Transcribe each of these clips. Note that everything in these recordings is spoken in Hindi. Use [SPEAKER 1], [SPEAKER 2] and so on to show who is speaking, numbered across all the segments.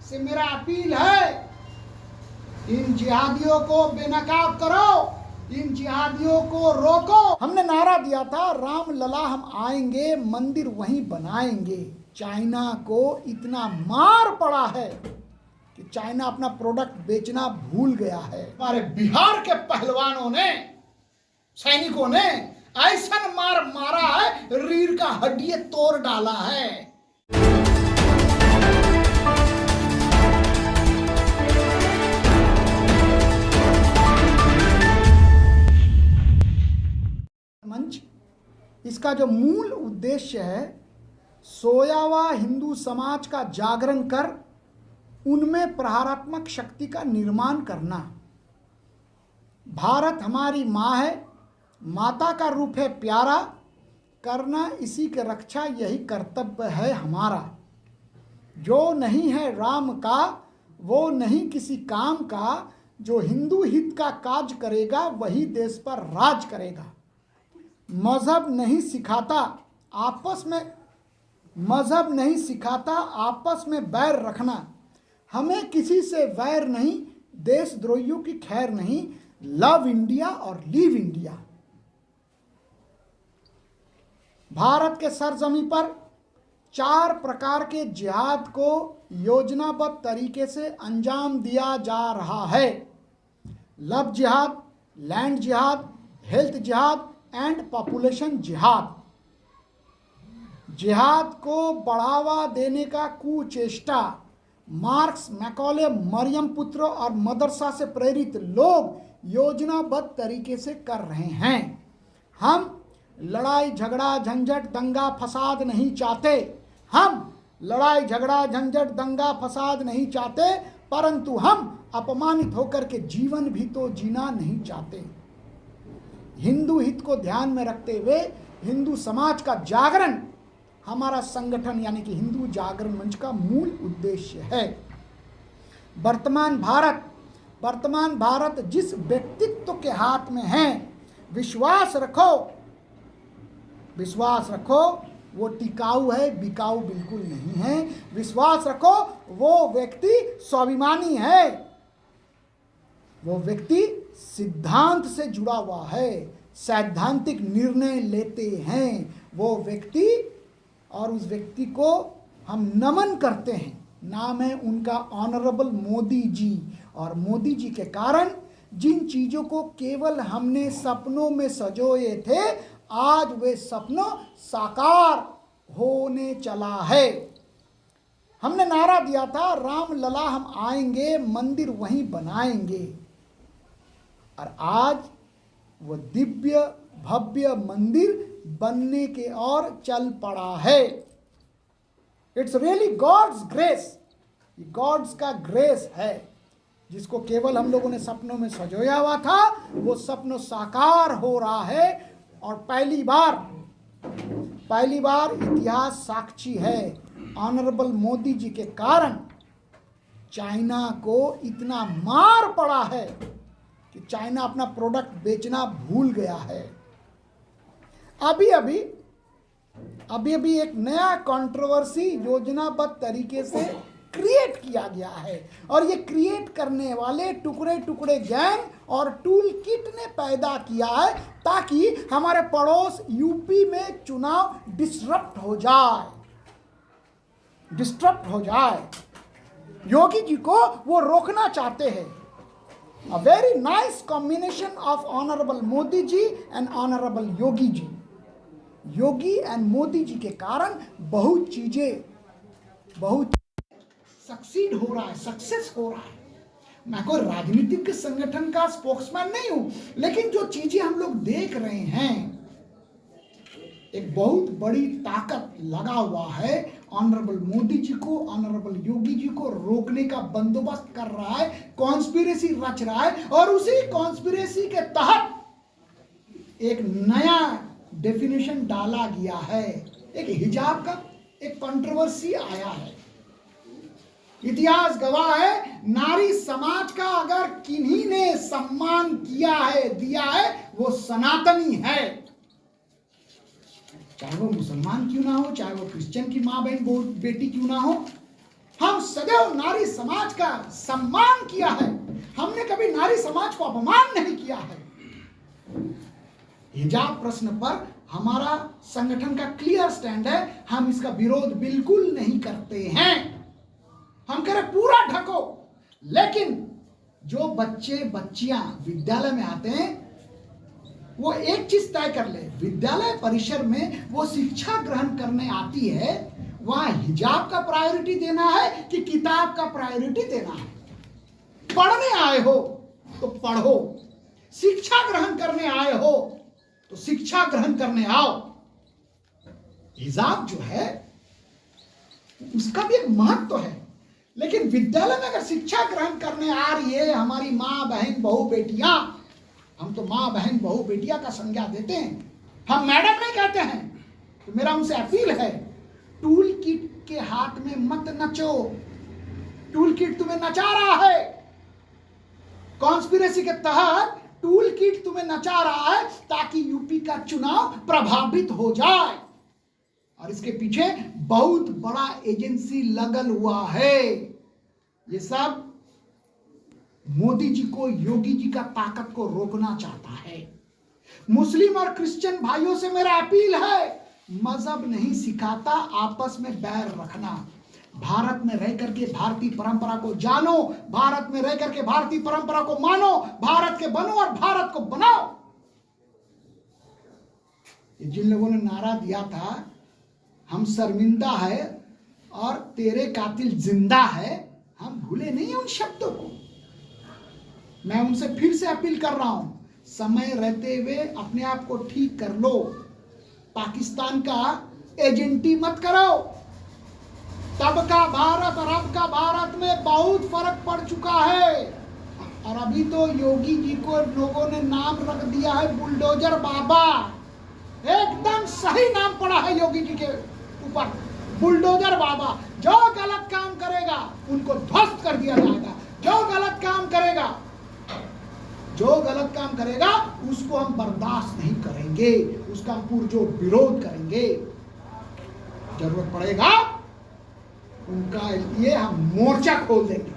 [SPEAKER 1] से मेरा अपील है, इन जिहादियों को बेनकाब करो, इन जिहादियों को रोको। हमने नारा दिया था, राम लला हम आएंगे, मंदिर वहीं बनाएंगे। चाइना को इतना मार पड़ा है कि चाइना अपना प्रोडक्ट बेचना भूल गया है। हमारे बिहार के पहलवानों ने, सैनिकों ने ऐसा मार मारा है, रीढ़ का हड्डी तोड़ डाला है। मंच, इसका जो मूल उद्देश्य है, सोया हुआ हिंदू समाज का जागरण कर उनमें प्रहारात्मक शक्ति का निर्माण करना। भारत हमारी माँ है, माता का रूप है प्यारा, करना इसी की रक्षा यही कर्तव्य है हमारा। जो नहीं है राम का वो नहीं किसी काम का, जो हिंदू हित का काज करेगा वही देश पर राज करेगा। मजहब नहीं सिखाता आपस में बैर रखना, हमें किसी से वैर नहीं, देशद्रोहियों की खैर नहीं, लव इंडिया और लीव इंडिया। भारत के सरजमी पर 4 प्रकार के जिहाद को योजनाबद्ध तरीके से अंजाम दिया जा रहा है। लव जिहाद, लैंड जिहाद, हेल्थ जिहाद एंड पॉपुलेशन जिहाद। जिहाद को बढ़ावा देने का कुचेष्टा मार्क्स, मैकॉले, मरियम पुत्र और मदरसा से प्रेरित लोग योजनाबद्ध तरीके से कर रहे हैं। हम लड़ाई झगड़ा झंझट दंगा फसाद नहीं चाहते, परंतु हम अपमानित होकर के जीवन भी तो जीना नहीं चाहते। हिंदू हित को ध्यान में रखते हुए हिंदू समाज का जागरण हमारा संगठन यानी कि हिंदू जागरण मंच का मूल उद्देश्य है। वर्तमान भारत जिस व्यक्तित्व के हाथ में है, विश्वास रखो वो टिकाऊ है, बिकाऊ बिल्कुल नहीं है। विश्वास रखो वो व्यक्ति स्वाभिमानी है, वो व्यक्ति सिद्धांत से जुड़ा हुआ है, सैद्धांतिक निर्णय लेते हैं वो व्यक्ति, और उस व्यक्ति को हम नमन करते हैं। नाम है उनका ऑनरेबल मोदी जी। और मोदी जी के कारण जिन चीज़ों को केवल हमने सपनों में सजोए थे, आज वे सपनों साकार होने चला है। हमने नारा दिया था, राम लला हम आएंगे, मंदिर वहीं बनाएंगे, और आज वो दिव्य भव्य मंदिर बनने के ओर चल पड़ा है। It's really God's grace, God's का ग्रेस है, जिसको केवल हम लोगों ने सपनों में सजोया हुआ था, वो सपनों साकार हो रहा है। और पहली बार इतिहास साक्षी है, ऑनरेबल मोदी जी के कारण चाइना को इतना मार पड़ा है कि चाइना अपना प्रोडक्ट बेचना भूल गया है। अभी अभी एक नया कंट्रोवर्सी योजनाबद्ध तरीके से क्रिएट किया गया है, और ये क्रिएट करने वाले टुकड़े गैंग और टूल किट ने पैदा किया है, ताकि हमारे पड़ोस यूपी में चुनाव डिस्टर्ब हो जाए। योगी जी को वो रोकना चाहते हैं। A very nice combination of Honorable Modi ji and Honorable Yogi ji. Yogi and Modi ji के कारण बहुत सक्सीड हो रहा है, सक्सेस हो रहा है। मैं कोई राजनीतिक संगठन का स्पोक्समैन नहीं हूं, लेकिन जो चीजें हम लोग देख रहे हैं, एक बहुत बड़ी ताकत लगा हुआ है। ऑनरेबल मोदी जी को, ऑनरेबल योगी जी को रोकने का बंदोबस्त कर रहा है, कॉन्स्पिरेसी रच रहा है, और उसी कॉन्स्पिरेसी के तहत एक नया डेफिनेशन डाला गया है। एक हिजाब का एक कंट्रोवर्सी आया है। इतिहास गवाह है, नारी समाज का अगर किन्हीं ने सम्मान किया है, दिया है, वो सनातनी है। चाहे वो मुसलमान क्यों ना हो, चाहे वो क्रिश्चियन की माँ बहन बेटी क्यों ना हो, हम सदैव नारी समाज का सम्मान किया है, हमने कभी नारी समाज को अपमान नहीं किया है। हिजाब प्रश्न पर हमारा संगठन का क्लियर स्टैंड है, हम इसका विरोध बिल्कुल नहीं करते हैं। हम कह रहे पूरा ढको, लेकिन जो बच्चे बच्चियां विद्यालय में आते हैं वो एक चीज तय कर ले, विद्यालय परिसर में वो शिक्षा ग्रहण करने आती है, वहां हिजाब का प्रायोरिटी देना है कि किताब का प्रायोरिटी देना है। पढ़ने आए हो तो पढ़ो, शिक्षा ग्रहण करने आए हो तो शिक्षा ग्रहण करने आओ। हिजाब जो है उसका भी एक महत्व है, लेकिन विद्यालय में अगर शिक्षा ग्रहण करने आ रही है हमारी माँ बहन बहू बेटियां, हम तो माँ बहन बहू बेटियां का संज्ञा देते हैं, हम मैडम नहीं कहते हैं, तो मेरा उनसे अपील है, टूल किट के हाथ में मत नचो। टूल किट तुम्हें नचा रहा है, कॉन्स्पिरेसी के तहत टूल किट तुम्हें नचा रहा है ताकि यूपी का चुनाव प्रभावित हो जाए, और इसके पीछे बहुत बड़ा एजेंसी लगल हुआ है। ये सब मोदी जी को, योगी जी का ताकत को रोकना चाहता है। मुस्लिम और क्रिश्चियन भाइयों से मेरा अपील है, मजहब नहीं सिखाता आपस में बैर रखना। भारत में रह करके भारतीय परंपरा को जानो, भारत में रह करके भारतीय परंपरा को मानो, भारत के बनो और भारत को बनाओ। जिन लोगों ने नारा दिया था हम शर्मिंदा है और तेरे कातिल जिंदा है, हम भूले नहीं उन शब्दों को। मैं उनसे फिर से अपील कर रहा हूं, समय रहते हुए अपने आप को ठीक कर लो, पाकिस्तान का एजेंटी मत करो। तब का भारत और अब का भारत में बहुत फर्क पड़ चुका है, और अभी तो योगी जी को लोगों ने नाम रख दिया है बुलडोजर बाबा। एकदम सही नाम पड़ा है योगी जी के ऊपर, बुलडोजर बाबा। जो गलत काम करेगा उनको ध्वस्त कर दिया जाएगा, जो गलत काम करेगा उसको हम बर्दाश्त नहीं करेंगे, उसका पुरजोर विरोध करेंगे। जरूरत पड़ेगा उनका लिए हम मोर्चा खोल देंगे।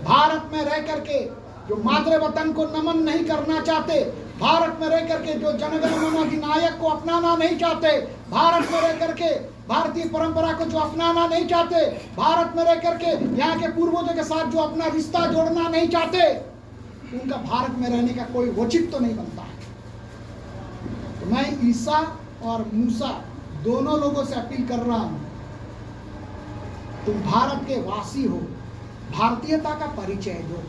[SPEAKER 1] भारत में रह करके जो मातृ वतन को नमन नहीं करना चाहते, भारत में रह करके जो जनगण मन अधिनायक को अपनाना नहीं चाहते, भारत में रह करके भारतीय परंपरा को जो अपनाना नहीं चाहते, भारत में रह करके यहाँ के पूर्वजों के साथ जो अपना रिश्ता जोड़ना नहीं चाहते, उनका भारत में रहने का कोई औचित्य तो नहीं बनता है। तो मैं ईसा और मूसा दोनों लोगों से अपील कर रहा हूं, तुम भारत के वासी हो, भारतीयता का परिचय दो।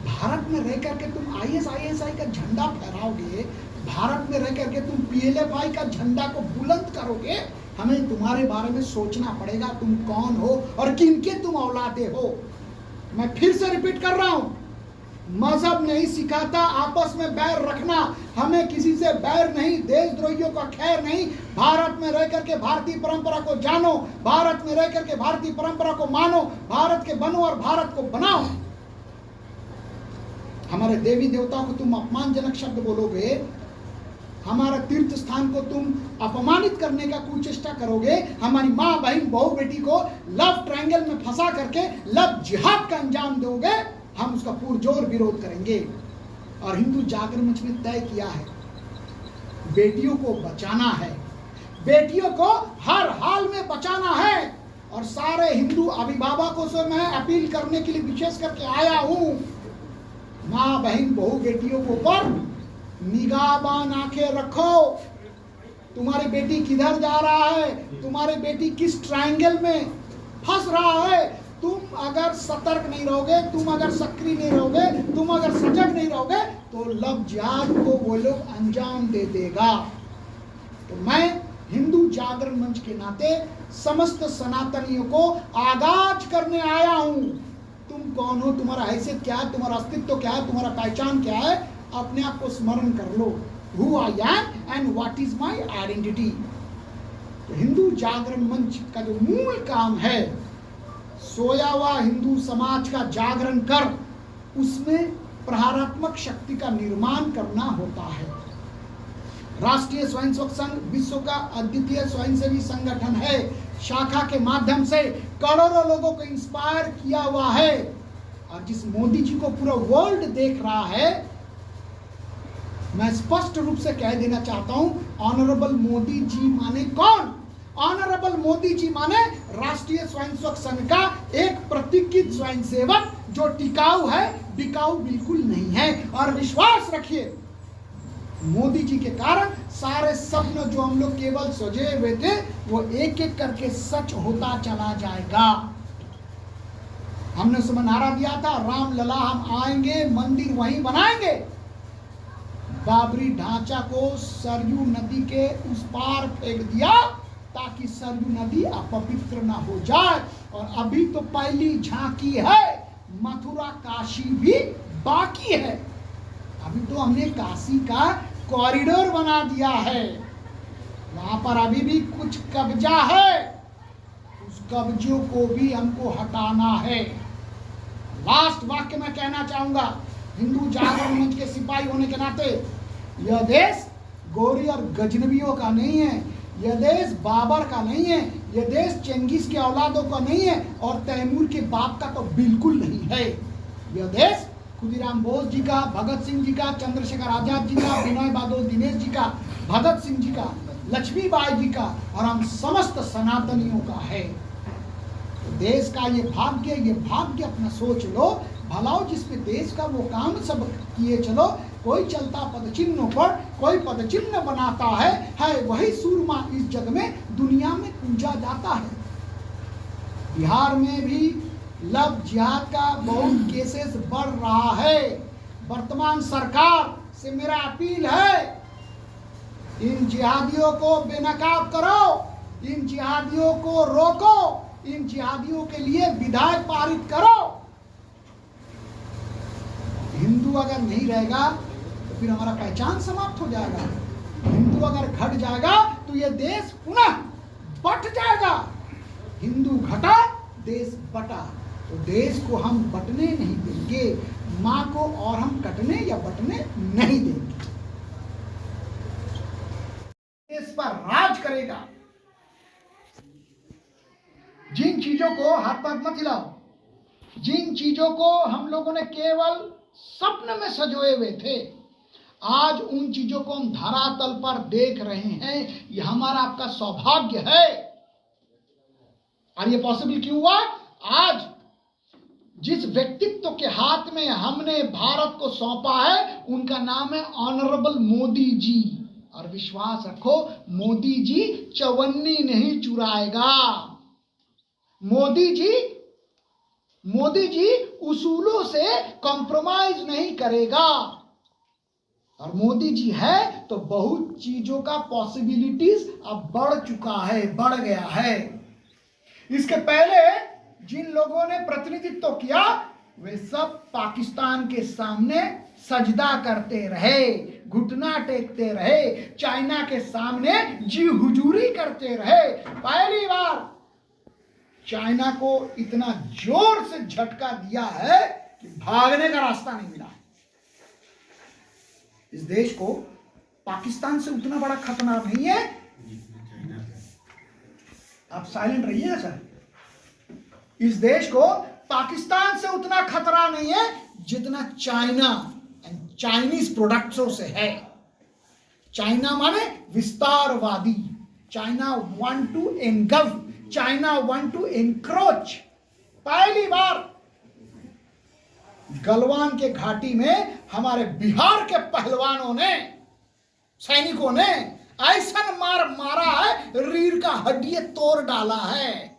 [SPEAKER 1] भारत में रह करके तुम ISI का झंडा फहराओगे, भारत में रह करके तुम PLFI का झंडा को बुलंद करोगे, हमें तुम्हारे बारे में सोचना पड़ेगा, तुम कौन हो और किनके तुम औलादे हो। मैं फिर से रिपीट कर रहा हूं, मजहब नहीं सिखाता आपस में बैर रखना, हमें किसी से बैर नहीं, देशद्रोहियों का खैर नहीं। भारत में रह करके भारतीय परंपरा को जानो, भारत में रह करके भारतीय परंपरा को मानो, भारत के बनो और भारत को बनाओ। हमारे देवी देवताओं को तुम अपमानजनक शब्द बोलोगे, हमारा तीर्थ स्थान को तुम अपमानित करने का कुचेष्टा करोगे, हमारी माँ बहन बहू बेटी को लव ट्रायंगल में फंसा करके लव जिहाद का अंजाम दोगे, हम उसका पुरजोर विरोध करेंगे। और हिंदू जागरण मंच ने तय किया है, बेटियों को बचाना है, बेटियों को हर हाल में बचाना है। और सारे हिंदू अभिभावकों से मैं अपील करने के लिए विशेष करके आया हूं, माँ बहन बहू बेटियों के ऊपर निगाहबान आंखें रखो। तुम्हारी बेटी किधर जा रहा है, तुम्हारी बेटी किस ट्रायंगल में फंस रहा है, तुम अगर सतर्क नहीं रहोगे, तुम अगर सक्रिय नहीं रहोगे, तुम अगर सजग नहीं रहोगे, तो लव जिहाद को वो लोग अंजाम दे देगा। तो मैं हिंदू जागरण मंच के नाते समस्त सनातनियों को आगाज करने आया हूं। तुम कौन हो, तुम्हारा हैसियत क्या है, तुम्हारा अस्तित्व क्या है, तुम्हारा पहचान क्या है, अपने आप को स्मरण कर लो। Who I am and what is my identity. तो हिंदू जागरण मंच का जो मूल काम है, सोया हुआ हिंदू समाज का जागरण कर उसमें प्रहारात्मक शक्ति का निर्माण करना होता है। राष्ट्रीय स्वयंसेवक संघ विश्व का अद्वितीय स्वयंसेवी संगठन है। शाखा के माध्यम से करोड़ों लोगों को इंस्पायर किया हुआ है। और जिस मोदी जी को पूरा वर्ल्ड देख रहा है, मैं स्पष्ट रूप से कह देना चाहता हूं, ऑनरेबल मोदी जी माने कौन? ऑनरेबल मोदी जी माने राष्ट्रीय स्वयंसेवक संघ का एक प्रतिष्ठित स्वयंसेवक जो टिकाऊ है, बिकाऊ बिल्कुल नहीं है। और विश्वास रखिए, मोदी जी के कारण सारे सपने जो हम लोग केवल सजे हुए थे, वो एक एक करके सच होता चला जाएगा। हमने उसमें नारा दिया था, राम लला हम आएंगे, मंदिर वहीं बनाएंगे। बाबरी ढांचा को सरयू नदी के उस पार फेंक दिया ताकि सरयू नदी अपवित्र ना हो जाए। और अभी तो पहली झांकी है, मथुरा काशी भी बाकी है। अभी तो हमने काशी का कॉरिडोर बना दिया है, वहां पर अभी भी कुछ कब्जा है, उस कब्जों को भी हमको हटाना है। लास्ट वाक्य मैं कहना चाहूंगा, हिंदू जागरण मंच के सिपाही होने के नाते, यह देश गोरी और गजनबियों का नहीं है, यह देश बाबर का नहीं है, यह देश चंगेज के औलादों का नहीं है और तैमूर के बाप का तो बिल्कुल नहीं है। यह देश खुदीराम बोस जी का, भगत सिंह जी का, चंद्रशेखर आजाद जी का, विनय बादल दिनेश जी का, भगत सिंह जी का, लक्ष्मीबाई जी का और हम समस्त सनातनियों का है। तो देश का ये भाग्य अपना सोच लो, भलाओ जिसपे देश का वो काम सब किए चलो। कोई चलता पद चिन्हों पर, कोई पद चिन्ह बनाता है वही सूरमा इस जग में दुनिया में पूजा जाता है। बिहार में भी लव जिहाद का बहुत केसेस बढ़ रहा है। वर्तमान सरकार से मेरा अपील है, इन जिहादियों को बेनकाब करो, इन जिहादियों को रोको, इन जिहादियों के लिए विधायक पारित करो। हिंदू अगर नहीं रहेगा तो फिर हमारा पहचान समाप्त हो जाएगा। हिंदू अगर घट जाएगा तो यह देश पुनः बट जाएगा। हिंदू घटा, देश बटा। तो देश को हम बटने नहीं देंगे, मां को और हम कटने या बटने नहीं देंगे। देश पर राज करेगा। जिन चीजों को हाथ पर मत हिलाओ, जिन चीजों को हम लोगों ने केवल सपने में सजोए हुए थे, आज उन चीजों को हम धरातल पर देख रहे हैं। यह हमारा आपका सौभाग्य है। और ये पॉसिबल क्यों हुआ? आज जिस व्यक्तित्व के हाथ में हमने भारत को सौंपा है, उनका नाम है ऑनरेबल मोदी जी। और विश्वास रखो, मोदी जी चवन्नी नहीं चुराएगा। मोदी जी उसूलों से कॉम्प्रोमाइज नहीं करेगा। और मोदी जी है तो बहुत चीजों का पॉसिबिलिटीज अब बढ़ चुका है, बढ़ गया है। इसके पहले जिन लोगों ने प्रतिनिधित्व किया, वे सब पाकिस्तान के सामने सजदा करते रहे, घुटना टेकते रहे, चाइना के सामने जी हुजूरी करते रहे। पहली बार चाइना को इतना जोर से झटका दिया है कि भागने का रास्ता नहीं मिला। इस देश को पाकिस्तान से उतना बड़ा खतरा नहीं है। आप साइलेंट रहिएगा सर। इस देश को पाकिस्तान से उतना खतरा नहीं है जितना चाइना एंड चाइनीज प्रोडक्ट्सों से है। चाइना माने विस्तारवादी। China want to engulf, China want to encroach. पहली बार गलवान के घाटी में हमारे बिहार के पहलवानों ने, सैनिकों ने ऐसा मारा है, रीढ़ का हड्डी तोड़ डाला है।